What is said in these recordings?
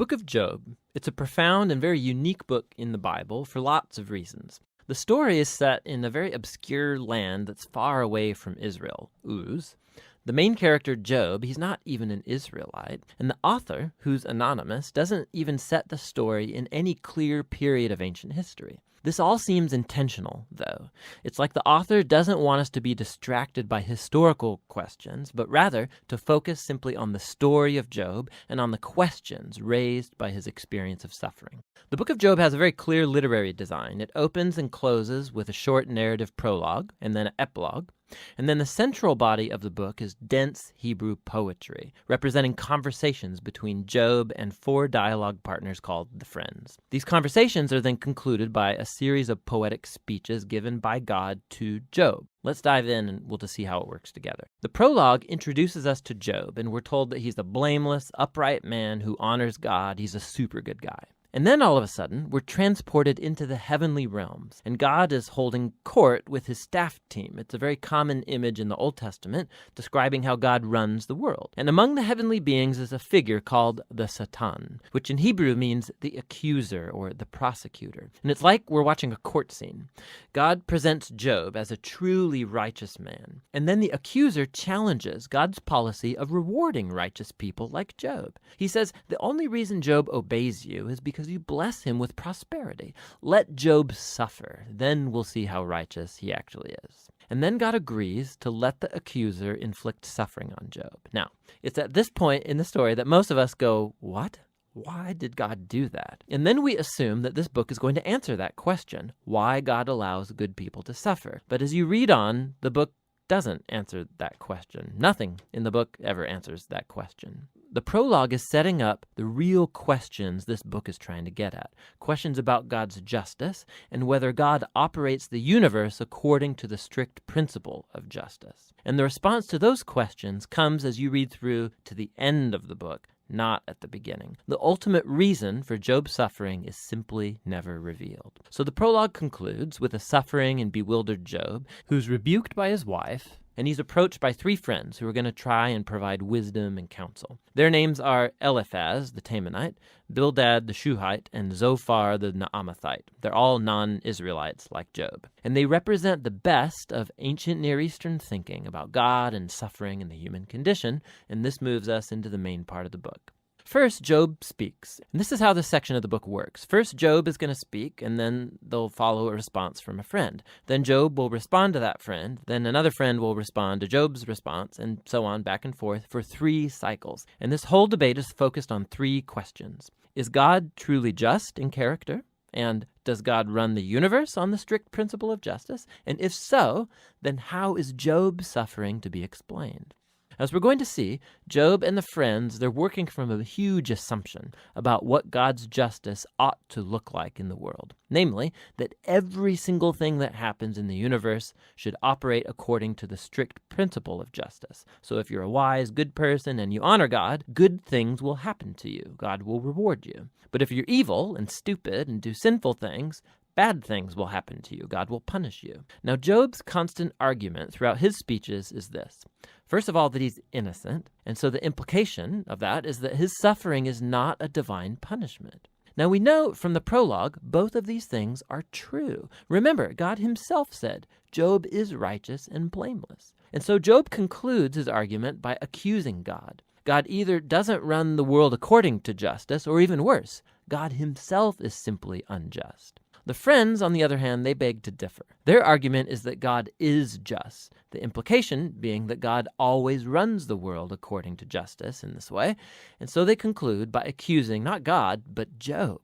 book of Job, it's a profound and very unique book in the Bible for lots of reasons. The story is set in a very obscure land that's far away from Israel, Uz. The main character, Job, he's not even an Israelite, and the author, who's anonymous, doesn't even set the story in any clear period of ancient history. This all seems intentional, though. It's like the author doesn't want us to be distracted by historical questions, but rather to focus simply on the story of Job and on the questions raised by his experience of suffering. The book of Job has a very clear literary design. It opens and closes with a short narrative prologue and then an epilogue. And then the central body of the book is dense Hebrew poetry, representing conversations between Job and 4 dialogue partners called the Friends. These conversations are then concluded by a series of poetic speeches given by God to Job. Let's dive in and we'll just see how it works together. The prologue introduces us to Job, and we're told that he's a blameless, upright man who honors God. He's a super good guy. And then all of a sudden, we're transported into the heavenly realms, and God is holding court with his staff team. It's a very common image in the Old Testament describing how God runs the world. And among the heavenly beings is a figure called the Satan, which in Hebrew means the accuser or the prosecutor. And it's like we're watching a court scene. God presents Job as a truly righteous man, and then the accuser challenges God's policy of rewarding righteous people like Job. He says, the only reason Job obeys you is because you bless him with prosperity. Let Job suffer, then we'll see how righteous he actually is. And then God agrees to let the accuser inflict suffering on Job. Now, it's at this point in the story that most of us go, what? Why did God do that? And then we assume that this book is going to answer that question, why God allows good people to suffer. But as you read on, the book doesn't answer that question. Nothing in the book ever answers that question. The prologue is setting up the real questions this book is trying to get at. Questions about God's justice and whether God operates the universe according to the strict principle of justice. And the response to those questions comes as you read through to the end of the book, not at the beginning. The ultimate reason for Job's suffering is simply never revealed. So the prologue concludes with a suffering and bewildered Job who's rebuked by his wife, and he's approached by 3 friends who are going to try and provide wisdom and counsel. Their names are Eliphaz, the Temanite, Bildad, the Shuhite, and Zophar, the Naamathite. They're all non-Israelites like Job. And they represent the best of ancient Near Eastern thinking about God and suffering and the human condition, and this moves us into the main part of the book. First, Job speaks. And this is how this section of the book works. First, Job is going to speak, and then they'll follow a response from a friend. Then Job will respond to that friend. Then another friend will respond to Job's response, and so on back and forth for 3 cycles. And this whole debate is focused on 3 questions. Is God truly just in character? And does God run the universe on the strict principle of justice? And if so, then how is Job's suffering to be explained? As we're going to see, Job and the friends, they're working from a huge assumption about what God's justice ought to look like in the world. Namely, that every single thing that happens in the universe should operate according to the strict principle of justice. So if you're a wise, good person and you honor God, good things will happen to you. God will reward you. But if you're evil and stupid and do sinful things, bad things will happen to you. God will punish you. Now, Job's constant argument throughout his speeches is this. First of all, that he's innocent, and so the implication of that is that his suffering is not a divine punishment. Now, we know from the prologue, both of these things are true. Remember, God himself said, Job is righteous and blameless. And so Job concludes his argument by accusing God. God either doesn't run the world according to justice, or even worse, God himself is simply unjust. The friends, on the other hand, they beg to differ. Their argument is that God is just, the implication being that God always runs the world according to justice in this way, and so they conclude by accusing not God, but Job.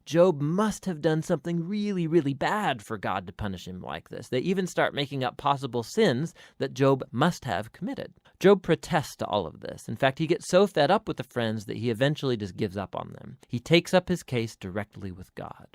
Job must have done something really, really bad for God to punish him like this. They even start making up possible sins that Job must have committed. Job protests to all of this. In fact, he gets so fed up with the friends that he eventually just gives up on them. He takes up his case directly with God.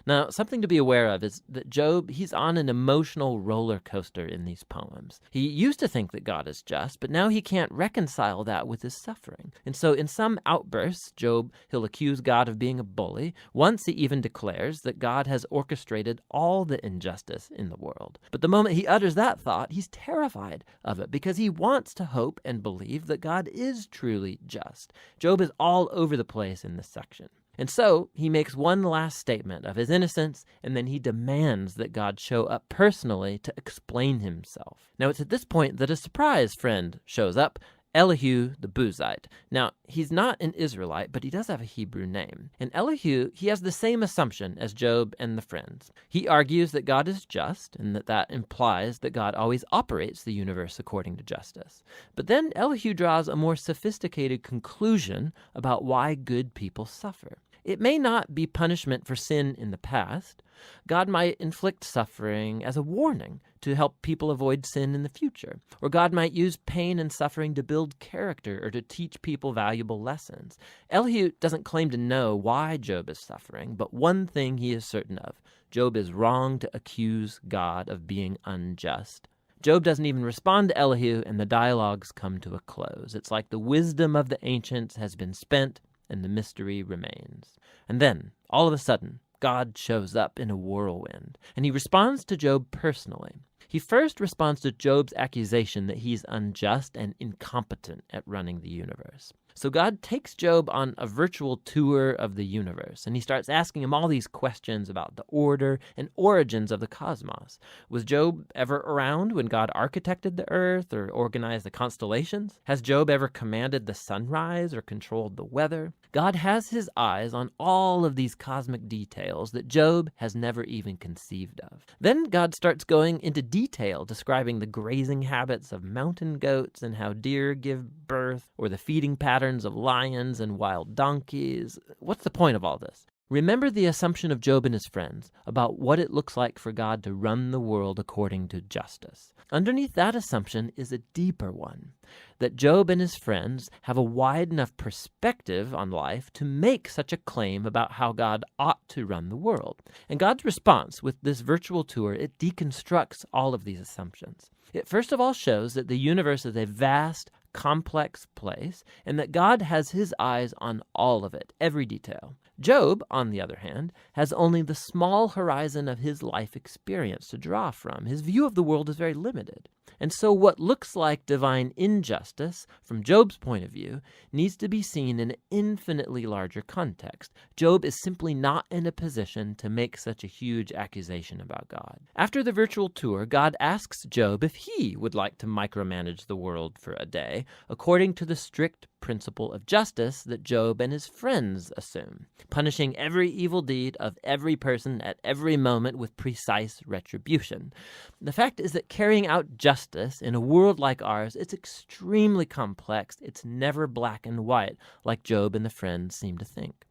Now, something to be aware of is that Job, he's on an emotional roller coaster in these poems. He used to think that God is just, but now he can't reconcile that with his suffering. And so in some outbursts, he'll accuse God of being a bully. Once he even declares that God has orchestrated all the injustice in the world. But the moment he utters that thought, he's terrified of it because he wants to hope and believe that God is truly just. Job is all over the place in this section. And so he makes one last statement of his innocence, and then he demands that God show up personally to explain himself. Now, it's at this point that a surprise friend shows up, Elihu the Buzite. Now, he's not an Israelite, but he does have a Hebrew name. And Elihu, he has the same assumption as Job and the friends. He argues that God is just, and that implies that God always operates the universe according to justice. But then Elihu draws a more sophisticated conclusion about why good people suffer. It may not be punishment for sin in the past. God might inflict suffering as a warning to help people avoid sin in the future. Or God might use pain and suffering to build character or to teach people valuable lessons. Elihu doesn't claim to know why Job is suffering, but one thing he is certain of: Job is wrong to accuse God of being unjust. Job doesn't even respond to Elihu, and the dialogues come to a close. It's like the wisdom of the ancients has been spent, and the mystery remains. And then, all of a sudden, God shows up in a whirlwind, and he responds to Job personally. He first responds to Job's accusation that he's unjust and incompetent at running the universe. So God takes Job on a virtual tour of the universe, and he starts asking him all these questions about the order and origins of the cosmos. Was Job ever around when God architected the earth or organized the constellations? Has Job ever commanded the sunrise or controlled the weather? God has his eyes on all of these cosmic details that Job has never even conceived of. Then God starts going into detail describing the grazing habits of mountain goats and how deer give birth, or the feeding patterns of lions and wild donkeys. What's the point of all this? Remember the assumption of Job and his friends about what it looks like for God to run the world according to justice. Underneath that assumption is a deeper one, that Job and his friends have a wide enough perspective on life to make such a claim about how God ought to run the world. And God's response with this virtual tour, it deconstructs all of these assumptions. It first of all shows that the universe is a vast, complex place, and that God has his eyes on all of it, every detail. Job, on the other hand, has only the small horizon of his life experience to draw from. His view of the world is very limited. And so what looks like divine injustice, from Job's point of view, needs to be seen in an infinitely larger context. Job is simply not in a position to make such a huge accusation about God. After the virtual tour, God asks Job if he would like to micromanage the world for a day, according to the strict principle of justice that Job and his friends assume, punishing every evil deed of every person at every moment with precise retribution. The fact is that carrying out justice in a world like ours, it's extremely complex. It's never black and white, like Job and the friends seem to think.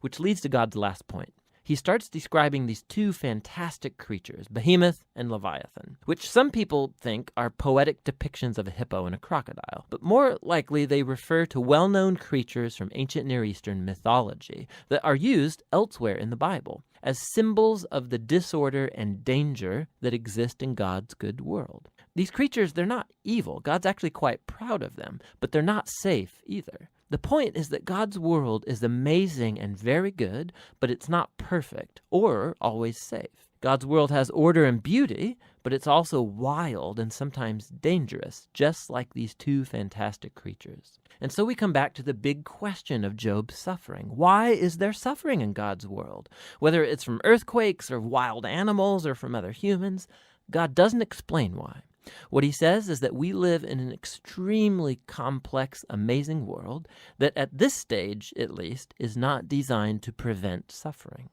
Which leads to God's last point. He starts describing these two fantastic creatures, Behemoth and Leviathan, which some people think are poetic depictions of a hippo and a crocodile. But more likely, they refer to well-known creatures from ancient Near Eastern mythology that are used elsewhere in the Bible as symbols of the disorder and danger that exist in God's good world. These creatures, they're not evil. God's actually quite proud of them, but they're not safe either. The point is that God's world is amazing and very good, but it's not perfect or always safe. God's world has order and beauty, but it's also wild and sometimes dangerous, just like these two fantastic creatures. And so we come back to the big question of Job's suffering. Why is there suffering in God's world? Whether it's from earthquakes or wild animals or from other humans, God doesn't explain why. What he says is that we live in an extremely complex, amazing world that at this stage, at least, is not designed to prevent suffering.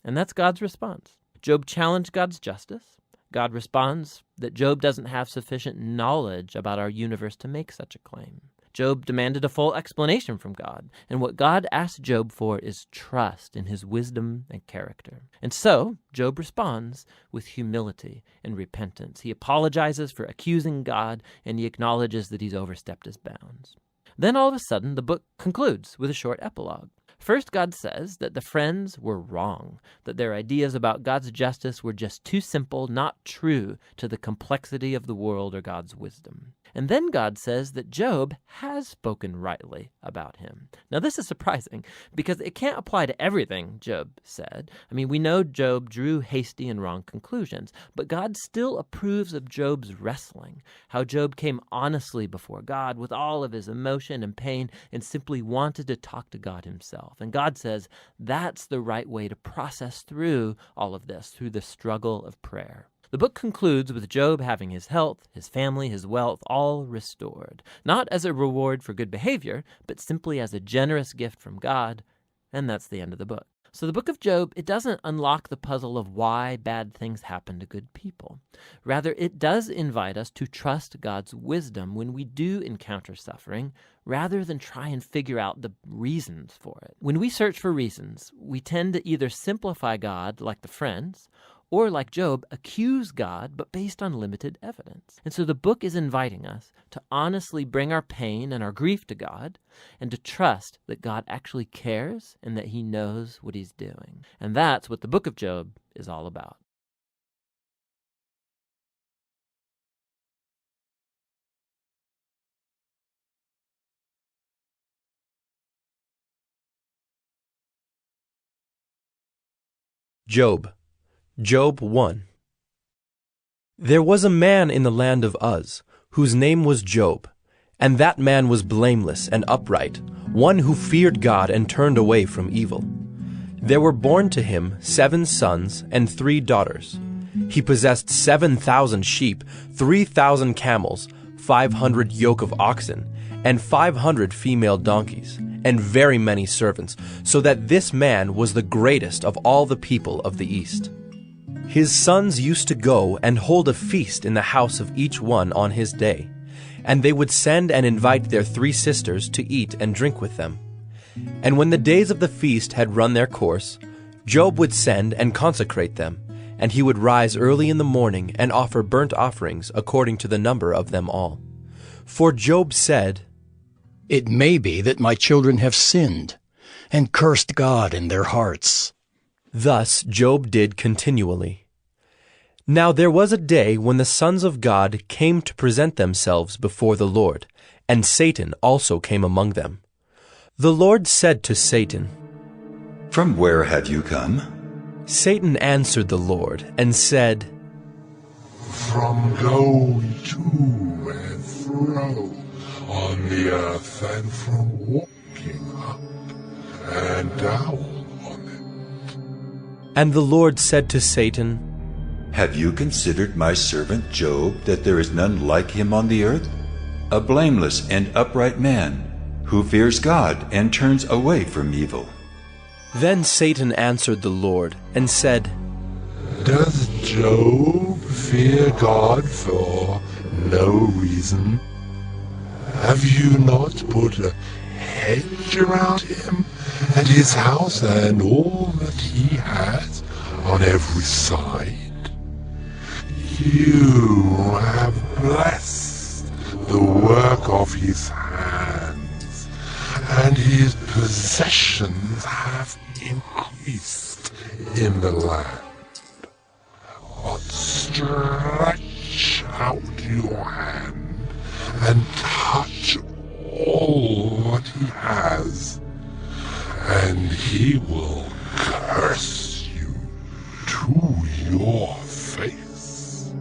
And that's God's response. Job challenged God's justice. God responds that Job doesn't have sufficient knowledge about our universe to make such a claim. Job demanded a full explanation from God, and what God asked Job for is trust in his wisdom and character. And so, Job responds with humility and repentance. He apologizes for accusing God, and he acknowledges that he's overstepped his bounds. Then all of a sudden, the book concludes with a short epilogue. First, God says that the friends were wrong, that their ideas about God's justice were just too simple, not true to the complexity of the world or God's wisdom. And then God says that Job has spoken rightly about him. Now, this is surprising because it can't apply to everything Job said. I mean, we know Job drew hasty and wrong conclusions, but God still approves of Job's wrestling, how Job came honestly before God with all of his emotion and pain and simply wanted to talk to God himself. And God says that's the right way to process through all of this, through the struggle of prayer. The book concludes with Job having his health, his family, his wealth all restored, not as a reward for good behavior, but simply as a generous gift from God, and that's the end of the book. So the book of Job, it doesn't unlock the puzzle of why bad things happen to good people. Rather, it does invite us to trust God's wisdom when we do encounter suffering, rather than try and figure out the reasons for it. When we search for reasons, we tend to either simplify God like the friends, or like Job, accuse God, but based on limited evidence. And so the book is inviting us to honestly bring our pain and our grief to God, and to trust that God actually cares and that he knows what he's doing. And that's what the book of Job is all about. Job 1. There was a man in the land of Uz, whose name was Job, and that man was blameless and upright, one who feared God and turned away from evil. There were born to him 7 sons and 3 daughters. He possessed 7,000 sheep, 3,000 camels, 500 yoke of oxen, and 500 female donkeys, and very many servants, so that this man was the greatest of all the people of the East. His sons used to go and hold a feast in the house of each one on his day, and they would send and invite their 3 sisters to eat and drink with them. And when the days of the feast had run their course, Job would send and consecrate them, and he would rise early in the morning and offer burnt offerings according to the number of them all. For Job said, "It may be that my children have sinned, and cursed God in their hearts." Thus Job did continually. Now there was a day when the sons of God came to present themselves before the Lord, and Satan also came among them. The Lord said to Satan, "From where have you come?" Satan answered the Lord and said, "From going to and fro on the earth, and from walking up and down on it." And the Lord said to Satan, "Have you considered my servant Job, that there is none like him on the earth? A blameless and upright man, who fears God and turns away from evil." Then Satan answered the Lord and said, Does Job fear God for no reason? Have you not put a hedge around him and his house and all that he has on every side? You have blessed the work of his hands, and his possessions have increased in the land. But stretch out your hand and touch all that he has, and he will curse you to your face.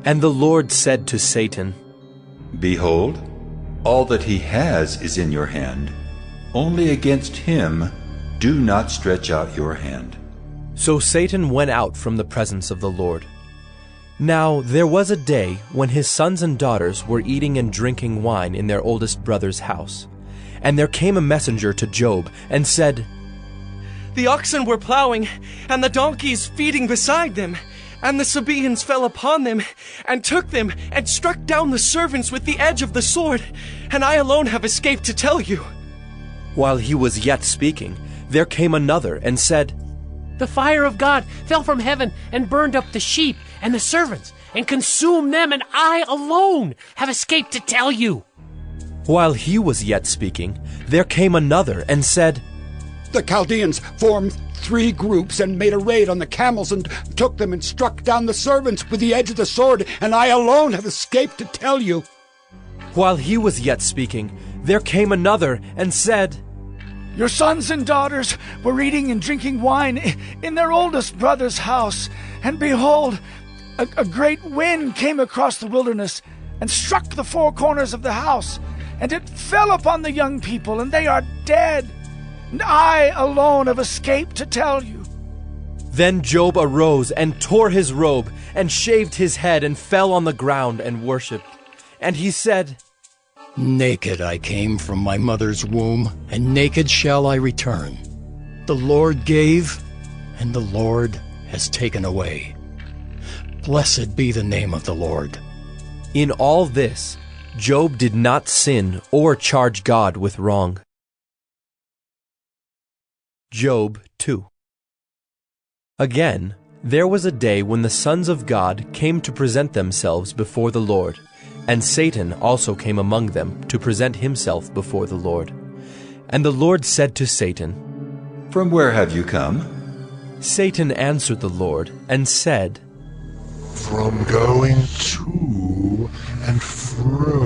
And the Lord said to Satan, "Behold, all that he has is in your hand. Only against him do not stretch out your hand." So Satan went out from the presence of the Lord. Now there was a day when his sons and daughters were eating and drinking wine in their oldest brother's house. And there came a messenger to Job and said, "The oxen were plowing, and the donkeys feeding beside them, and the Sabaeans fell upon them, and took them, and struck down the servants with the edge of the sword, and I alone have escaped to tell you." While he was yet speaking, there came another and said, "The fire of God fell from heaven and burned up the sheep and the servants, and consumed them, and I alone have escaped to tell you." While he was yet speaking, there came another and said, The Chaldeans formed 3 groups and made a raid on the camels and took them and struck down the servants with the edge of the sword, and I alone have escaped to tell you." While he was yet speaking, there came another and said, "Your sons and daughters were eating and drinking wine in their oldest brother's house, and behold, a great wind came across the wilderness and struck the 4 corners of the house, and it fell upon the young people, and they are dead. And I alone have escaped to tell you." Then Job arose and tore his robe and shaved his head and fell on the ground and worshipped. And he said, "Naked I came from my mother's womb, and naked shall I return. The Lord gave, and the Lord has taken away. Blessed be the name of the Lord." In all this, Job did not sin or charge God with wrong. Job 2. Again, there was a day when the sons of God came to present themselves before the Lord, and Satan also came among them to present himself before the Lord. And the Lord said to Satan, "From where have you come?" Satan answered the Lord and said, "From going to and fro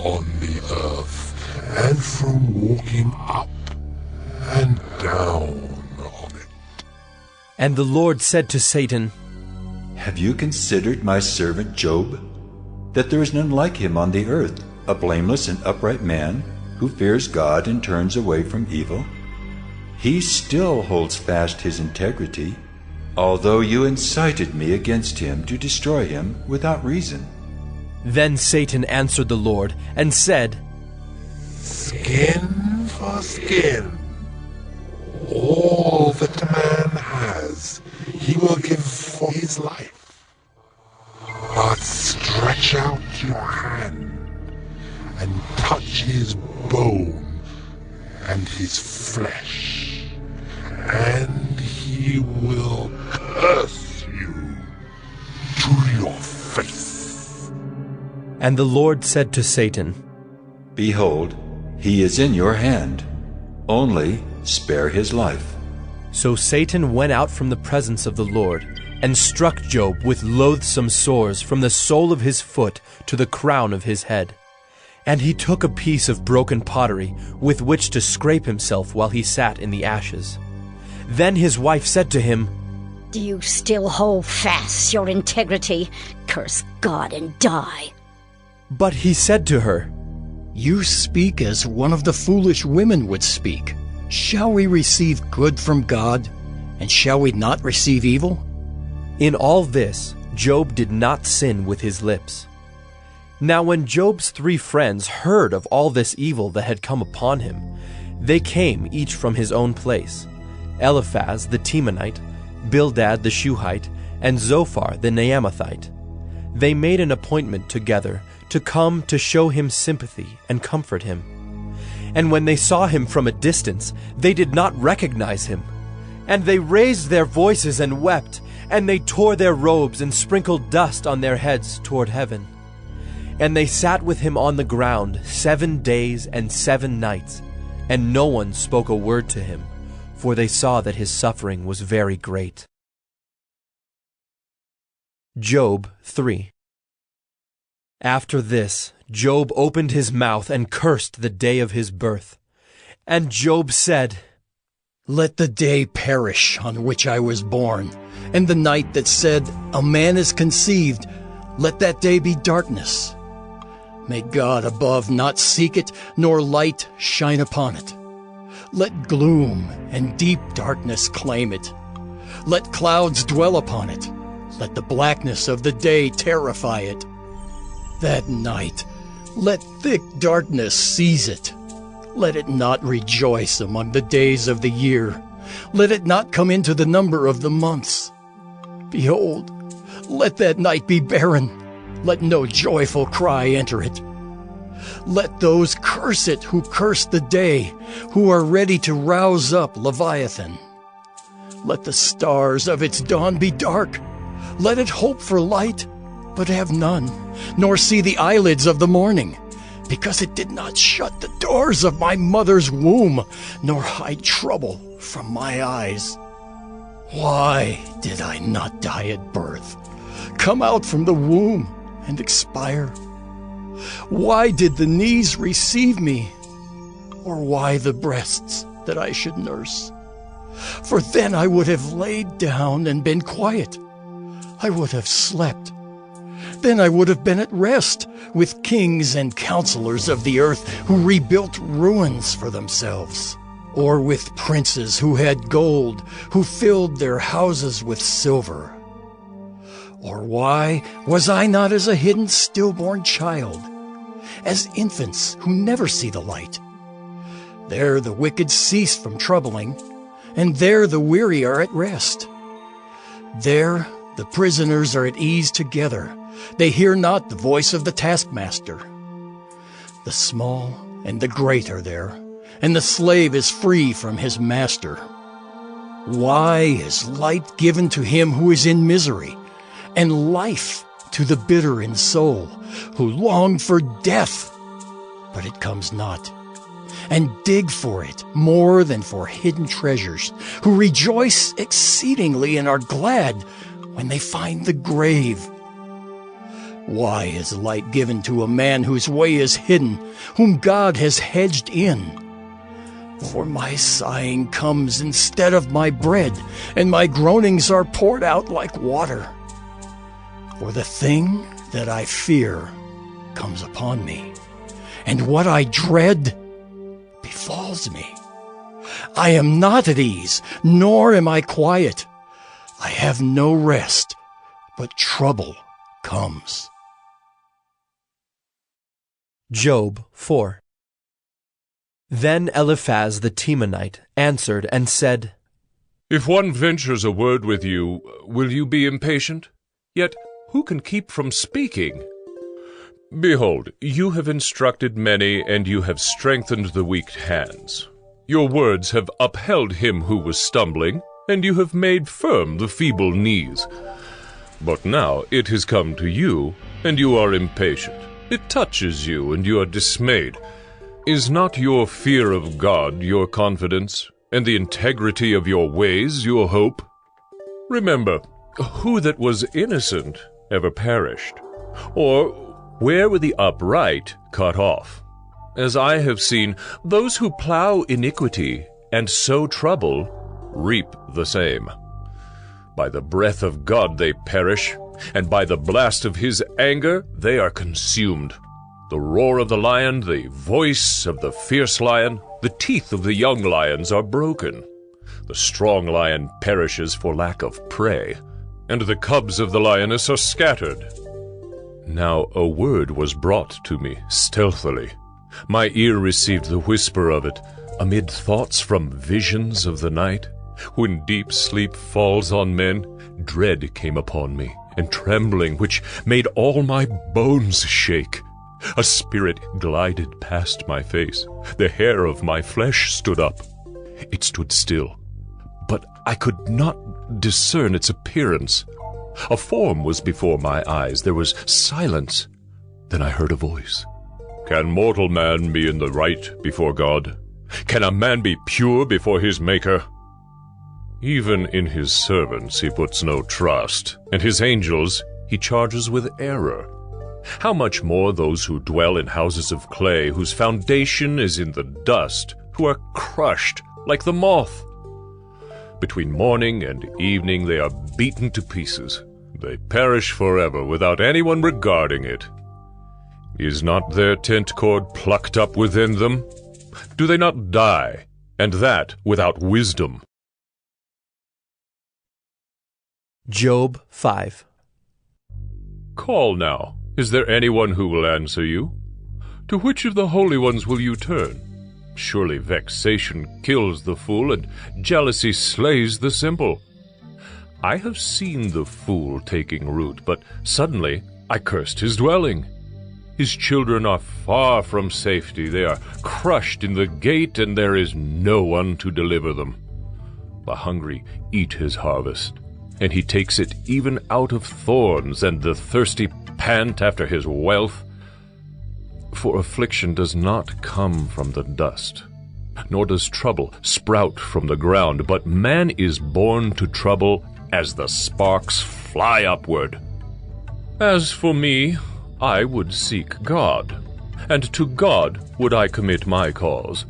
on the earth, and from walking up and down on it." And the Lord said to Satan, "Have you considered my servant Job, that there is none like him on the earth, a blameless and upright man, who fears God and turns away from evil? He still holds fast his integrity, although you incited me against him to destroy him without reason." Then Satan answered the Lord and said, "Skin for skin. All that a man has, he will give for his life. But stretch out your hand and touch his bone and his flesh, and he will curse you to your face." And the Lord said to Satan, "Behold, he is in your hand. Only spare his life." So Satan went out from the presence of the Lord, and struck Job with loathsome sores from the sole of his foot to the crown of his head. And he took a piece of broken pottery with which to scrape himself while he sat in the ashes. Then his wife said to him, "Do you still hold fast your integrity? Curse God and die." But he said to her, "You speak as one of the foolish women would speak. Shall we receive good from God, and shall we not receive evil?" In all this, Job did not sin with his lips. Now when Job's 3 friends heard of all this evil that had come upon him, they came each from his own place: Eliphaz the Temanite, Bildad the Shuhite, and Zophar the Naamathite. They made an appointment together to come to show him sympathy and comfort him. And when they saw him from a distance, they did not recognize him. And they raised their voices and wept, and they tore their robes and sprinkled dust on their heads toward heaven. And they sat with him on the ground 7 days and 7 nights, and no one spoke a word to him, for they saw that his suffering was very great. Job 3. After this, Job opened his mouth and cursed the day of his birth. And Job said, "Let the day perish on which I was born, and the night that said, 'A man is conceived,' let that day be darkness. May God above not seek it, nor light shine upon it. Let gloom and deep darkness claim it. Let clouds dwell upon it. Let the blackness of the day terrify it. That night, let thick darkness seize it. Let it not rejoice among the days of the year. Let it not come into the number of the months. Behold, let that night be barren. Let no joyful cry enter it. Let those curse it who curse the day, who are ready to rouse up Leviathan. Let the stars of its dawn be dark. Let it hope for light, but have none, nor see the eyelids of the morning. because it did not shut the doors of my mother's womb, nor hide trouble from my eyes. Why did I not die at birth, come out from the womb and expire? Why did the knees receive me, or why the breasts that I should nurse? For then I would have laid down and been quiet. I would have slept. Then I would have been at rest with kings and counselors of the earth who rebuilt ruins for themselves, or with princes who had gold, who filled their houses with silver. Or why was I not as a hidden stillborn child, as infants who never see the light? There the wicked cease from troubling, and there the weary are at rest. There the prisoners are at ease together. They hear not the voice of the taskmaster. The small and the great are there, and the slave is free from his master. Why is light given to him who is in misery, and life to the bitter in soul, who long for death, but it comes not, and dig for it more than for hidden treasures, who rejoice exceedingly and are glad when they find the grave? Why is light given to a man whose way is hidden, whom God has hedged in? For my sighing comes instead of my bread, and my groanings are poured out like water. For the thing that I fear comes upon me, and what I dread befalls me. I am not at ease, nor am I quiet. I have no rest, but trouble comes. Job 4. Then Eliphaz the Temanite answered and said, If one ventures a word with you, will you be impatient? Yet who can keep from speaking? Behold, you have instructed many, and you have strengthened the weak hands. Your words have upheld him who was stumbling, and you have made firm the feeble knees. But now it has come to you, and you are impatient. It touches you, and you are dismayed. Is not your fear of God your confidence, and the integrity of your ways your hope? Remember, who that was innocent ever perished? Or where were the upright cut off? As I have seen, those who plow iniquity and sow trouble reap the same. By the breath of God they perish, and by the blast of his anger they are consumed. The roar of the lion, the voice of the fierce lion, the teeth of the young lions are broken. The strong lion perishes for lack of prey, and the cubs of the lioness are scattered. Now a word was brought to me stealthily. My ear received the whisper of it, amid thoughts from visions of the night. When deep sleep falls on men, dread came upon me, and trembling which made all my bones shake. A spirit glided past my face. The hair of my flesh stood up. It stood still, but I could not discern its appearance. A form was before my eyes. There was silence. Then I heard a voice. Can mortal man be in the right before God? Can a man be pure before his Maker? Even in his servants he puts no trust, and his angels he charges with error. How much more those who dwell in houses of clay, whose foundation is in the dust, who are crushed like the moth? Between morning and evening they are beaten to pieces. They perish forever without anyone regarding it. Is not their tent cord plucked up within them? Do they not die, and that without wisdom? Job 5. Call now. Is there anyone who will answer you? To which of the holy ones will you turn? Surely vexation kills the fool, and jealousy slays the simple. I have seen the fool taking root, but suddenly I cursed his dwelling. His children are far from safety. They are crushed in the gate, and there is no one to deliver them. The hungry eat his harvest, and he takes it even out of thorns, and the thirsty pant after his wealth. For affliction does not come from the dust, nor does trouble sprout from the ground, but man is born to trouble as the sparks fly upward. As for me, I would seek God, and to God would I commit my cause,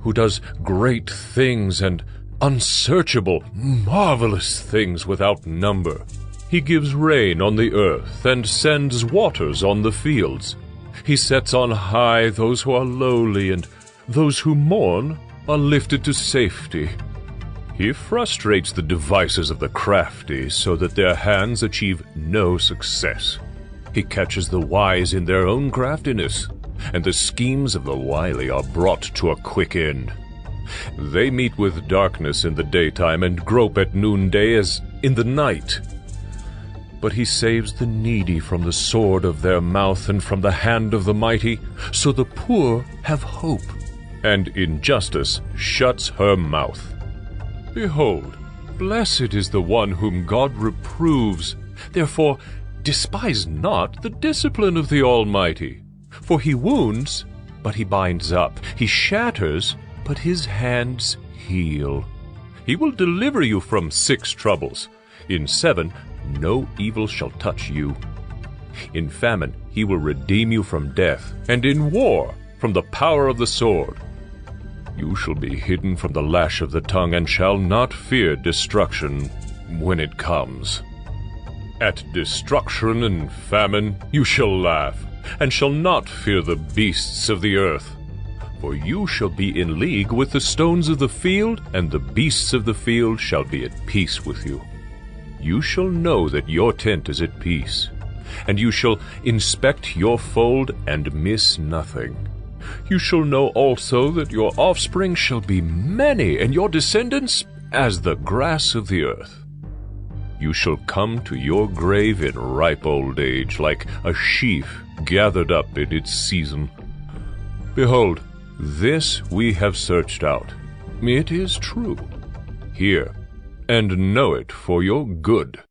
who does great things and unsearchable, marvelous things without number. He gives rain on the earth and sends waters on the fields. He sets on high those who are lowly, and those who mourn are lifted to safety. He frustrates the devices of the crafty so that their hands achieve no success. He catches the wise in their own craftiness, and the schemes of the wily are brought to a quick end. They meet with darkness in the daytime and grope at noonday as in the night. But he saves the needy from the sword of their mouth and from the hand of the mighty, so the poor have hope, and injustice shuts her mouth. Behold, blessed is the one whom God reproves. Therefore despise not the discipline of the Almighty. For he wounds, but he binds up. He shatters, but his hands heal. He will deliver you from 6 troubles. In 7, no evil shall touch you. In famine he will redeem you from death, and in war from the power of the sword. You shall be hidden from the lash of the tongue, and shall not fear destruction when it comes. At destruction and famine you shall laugh, and shall not fear the beasts of the earth. For you shall be in league with the stones of the field, and the beasts of the field shall be at peace with you. You shall know that your tent is at peace, and you shall inspect your fold and miss nothing. You shall know also that your offspring shall be many, and your descendants as the grass of the earth. You shall come to your grave in ripe old age, like a sheaf gathered up in its season. Behold, this we have searched out. It is true. Hear, and know it for your good.